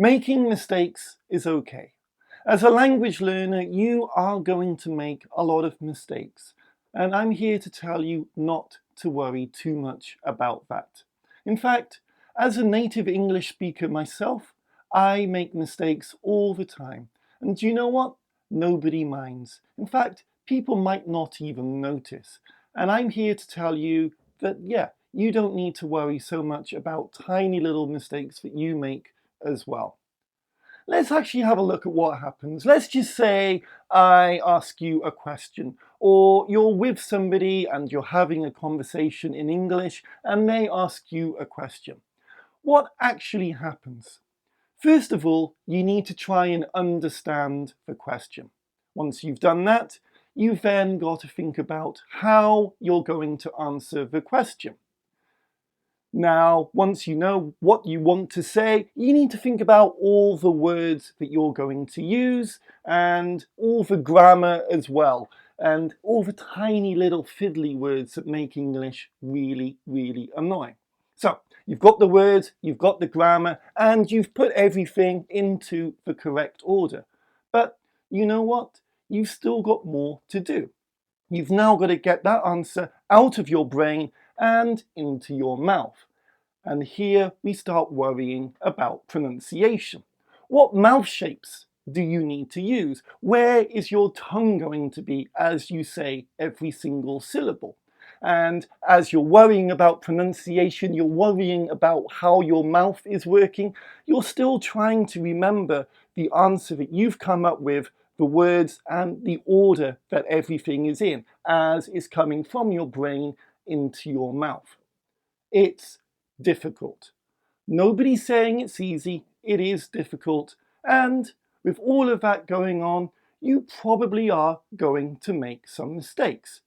Making mistakes is okay. As a language learner, you are going to make a lot of mistakes, and I'm here to tell you not to worry too much about that. In fact, as a native English speaker myself, I make mistakes all the time. And do you know what? Nobody minds. In fact, people might not even notice. And I'm here to tell you that, yeah, you don't need to worry so much about tiny little mistakes that you make as well. Let's actually have a look at what happens. Let's just say I ask you a question, or you're with somebody and you're having a conversation in English and they ask you a question. What actually happens? First of all, you need to try and understand the question. Once you've done that, you've then got to think about how you're going to answer the question. Now, once you know what you want to say, you need to think about all the words that you're going to use and all the grammar as well, and all the tiny little fiddly words that make English really, really annoying. So, you've got the words, you've got the grammar, and you've put everything into the correct order. But you know what? You've still got more to do. You've now got to get that answer out of your brain and into your mouth. And here we start worrying about pronunciation. What mouth shapes do you need to use? Where is your tongue going to be as you say every single syllable? And as you're worrying about pronunciation, you're worrying about how your mouth is working, you're still trying to remember the answer that you've come up with, the words and the order that everything is in, as is coming from your brain into your mouth. It's difficult. Nobody's saying it's easy, it is difficult, and with all of that going on, you probably are going to make some mistakes.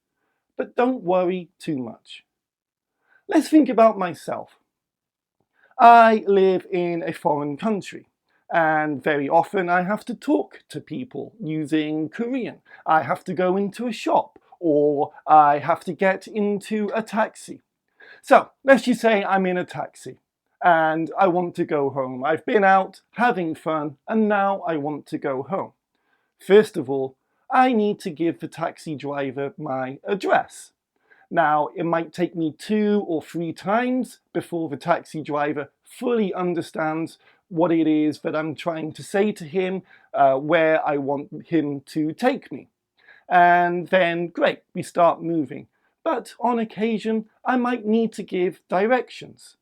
But don't worry too much. Let's think about myself. I live in a foreign country, and very often I have to talk to people using Korean. I have to go into a shop, or I have to get into a taxi. So let's just say I'm in a taxi and I want to go home. I've been out having fun and now I want to go home. First of all, I need to give the taxi driver my address. Now, it might take me 2 or 3 times before the taxi driver fully understands what it is that I'm trying to say to him, where I want him to take me. And then, great, we start moving. But on occasion, I might need to give directions.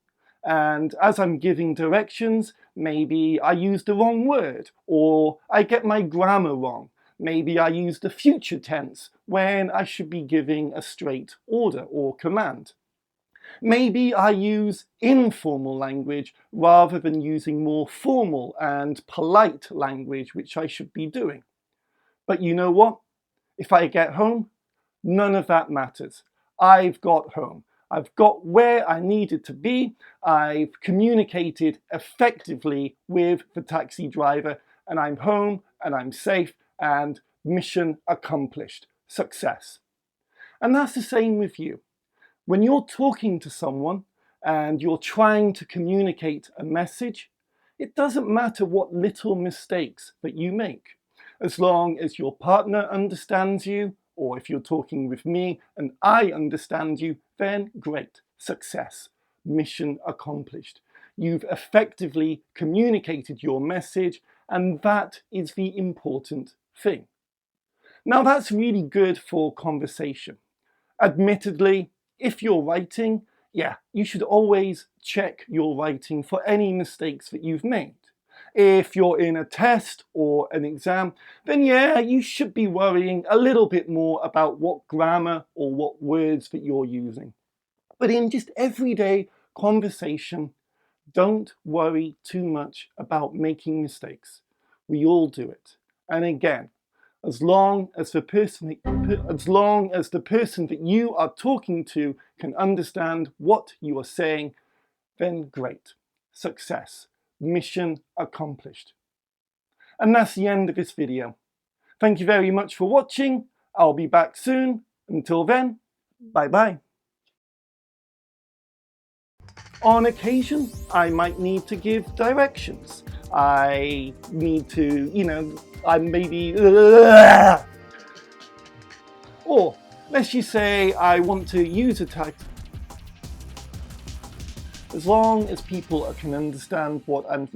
And as I'm giving directions, maybe I use the wrong word, or I get my grammar wrong. Maybe I use the future tense when I should be giving a straight order or command. Maybe I use informal language rather than using more formal and polite language, which I should be doing. But you know what? If I get home, none of that matters. I've got home. I've got where I needed to be. I've communicated effectively with the taxi driver, and I'm home and I'm safe and mission accomplished. Success. And that's the same with you. When you're talking to someone and you're trying to communicate a message, it doesn't matter what little mistakes that you make. As long as your partner understands you, or if you're talking with me and I understand you, then great, success, mission accomplished. You've effectively communicated your message, and that is the important thing. Now that's really good for conversation. Admittedly, if you're writing, yeah, you should always check your writing for any mistakes that you've made. If you're in a test or an exam, then yeah, you should be worrying a little bit more about what grammar or what words that you're using. But in just everyday conversation, don't worry too much about making mistakes. We all do it. And again, as long as the person that you are talking to can understand what you are saying, then great. Success. Mission accomplished. And that's the end of this video. Thank you very much for watching. I'll be back soon. Until then, bye bye. On occasion, I might need to give directions. I need to, I'm maybe, or let's just say I want to use a text. As long as people can understand what I'm